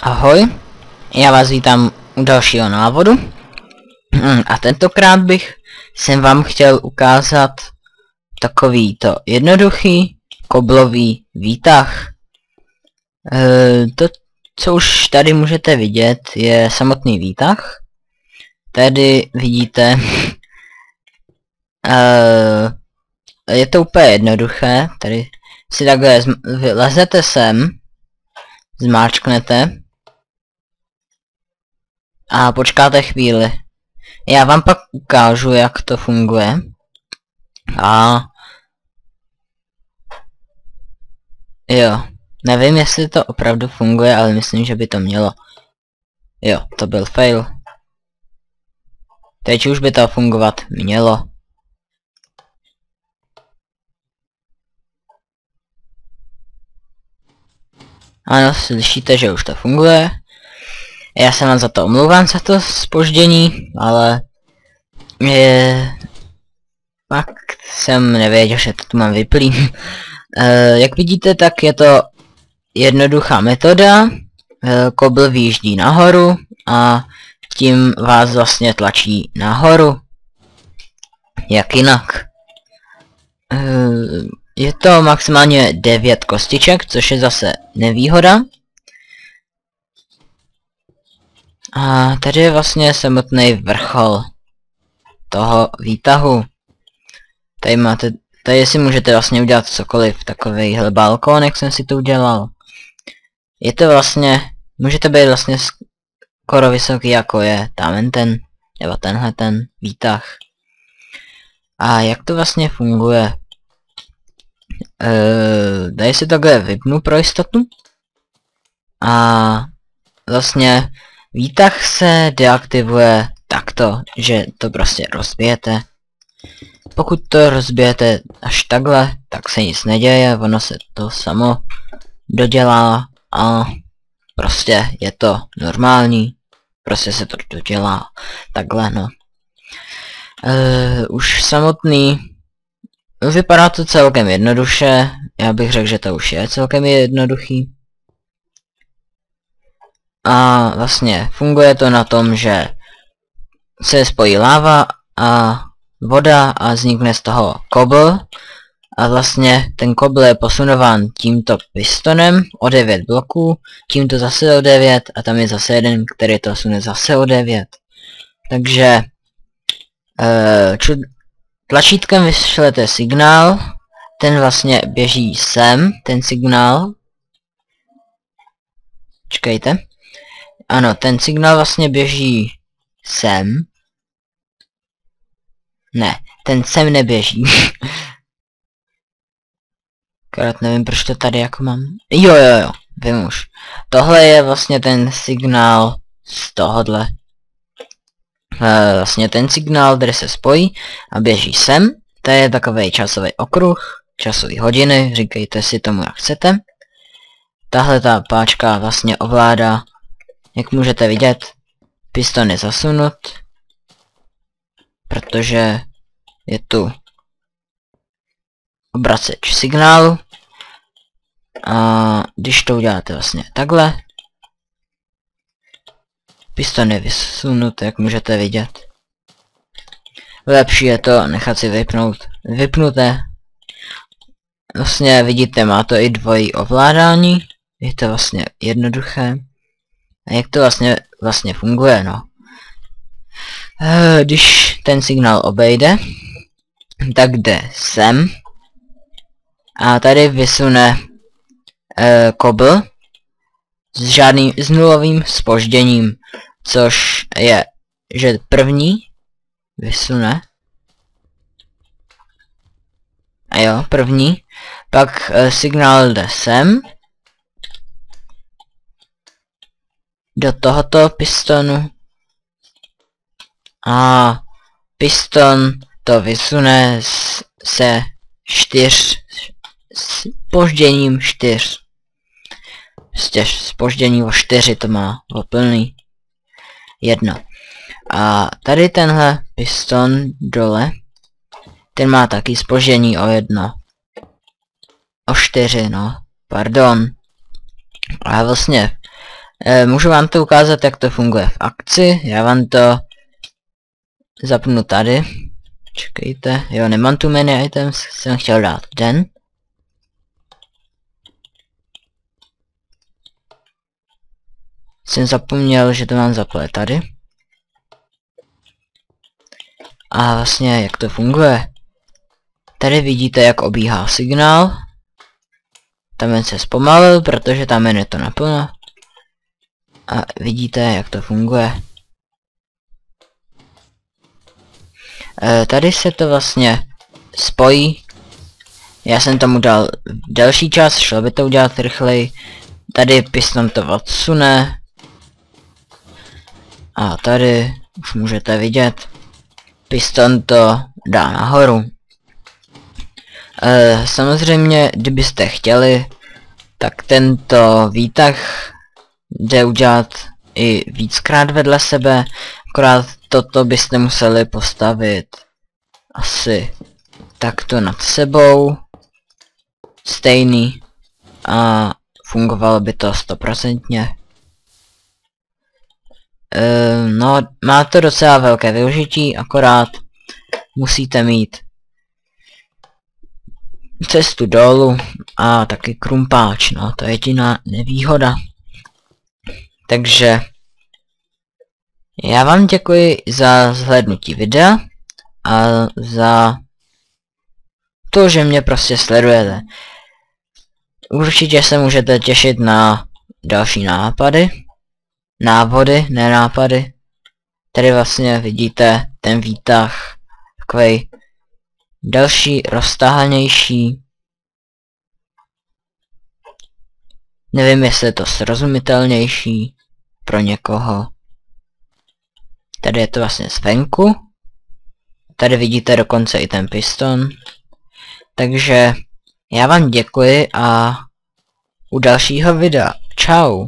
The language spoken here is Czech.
Ahoj, já vás vítám u dalšího návodu. A tentokrát jsem vám chtěl ukázat takovýto jednoduchý koblový výtah. To, co už tady můžete vidět, je samotný výtah. Tady vidíte, je to úplně jednoduché. Tady si takhle lezete sem, zmáčknete a počkáte chvíli. Já vám pak ukážu, jak to funguje. A jo, nevím, jestli to opravdu funguje, ale myslím, že by to mělo. Jo, to byl fail. Teď už by to fungovat mělo. Ano, slyšíte, že už to funguje. Já se vám za to omlouvám, za to zpoždění, ale fakt jsem nevěděl, že to tu mám vyplý. Jak vidíte, tak je to jednoduchá metoda. Kobl vyjíždí nahoru a tím vás vlastně tlačí nahoru. Jak jinak? Je to maximálně 9 kostiček, což je zase nevýhoda. A tady je vlastně samotný vrchol toho výtahu. Tady si můžete vlastně udělat cokoliv, takovejhle balkón, jak jsem si to udělal. Je to vlastně, můžete být vlastně skoro vysoký, jako je nebo tenhle ten výtah. A jak to vlastně funguje? Tady si takhle vypnu pro jistotu. A vlastně výtah se deaktivuje takto, že to prostě rozbijete. Pokud to rozbijete až takhle, tak se nic neděje, ono se to samo dodělá a prostě je to normální. Prostě se to dodělá takhle, no. Už samotný, vypadá to celkem jednoduše, já bych řekl, že to už je celkem jednoduchý. A vlastně funguje to na tom, že se spojí láva a voda a vznikne z toho kobl. A vlastně ten kobl je posunován tímto pistonem o 9 bloků, tímto zase o 9 a tam je zase jeden, který to sune zase o 9. Takže tlačítkem vyšlete signál, ten vlastně běží sem, ten signál. Čekejte. Ano, ten signál vlastně běží sem. Ne, ten sem neběží. Akorát nevím, proč to tady jako mám. Jo, vím už. Tohle je vlastně ten signál z tohohle. Vlastně ten signál, který se spojí a běží sem. To je takový časový okruh, časové hodiny, říkejte si tomu, jak chcete. Tahle ta páčka vlastně ovládá, jak můžete vidět, piston je zasunut, protože je tu obraceč signálu. A když to uděláte vlastně takhle, piston je vysunut, jak můžete vidět. Lepší je to nechat si vypnuté. Vlastně vidíte, má to i dvojí ovládání, je to vlastně jednoduché. A jak to vlastně funguje, no. Když ten signál obejde, tak jde sem a tady vysune kobl s nulovým zpožděním, což je, že první vysune a jo, první, pak signál jde sem do tohoto pistonu a piston to vysune se 4 s zpožděním 4. Prostě zpoždění o 4 to má o plný 1. A tady tenhle piston dole, ten má taky zpoždění o 1. O 4, no, pardon. A vlastně Můžu vám to ukázat, jak to funguje v akci. Já vám to zapnu tady. Čekejte, jo, nemám tu menu items, jsem chtěl dát den. Jsem zapomněl, že to mám zaplé tady. A vlastně, jak to funguje. Tady vidíte, jak obíhá signál. Tam se zpomalil, protože tam je to naplno. A vidíte, jak to funguje. Tady se to vlastně spojí. Já jsem tomu dal delší čas, šlo by to udělat rychleji. Tady piston to odsune. A tady už můžete vidět. Piston to dá nahoru. Samozřejmě, kdybyste chtěli, tak tento výtah jde udělat i víckrát vedle sebe, akorát toto byste museli postavit asi takto nad sebou, stejný, a fungovalo by to 100%. No, má to docela velké využití, akorát musíte mít cestu dolů a taky krumpáč, no, to je jediná nevýhoda. Takže já vám děkuji za zhlédnutí videa a za to, že mě prostě sledujete. Určitě se můžete těšit na další návody, ne nápady. Tady vlastně vidíte ten výtah, takovej další, roztáhanější. Nevím, jestli je to srozumitelnější pro někoho. Tady je to vlastně zvenku. Tady vidíte dokonce i ten piston. Takže já vám děkuji a u dalšího videa. Čau.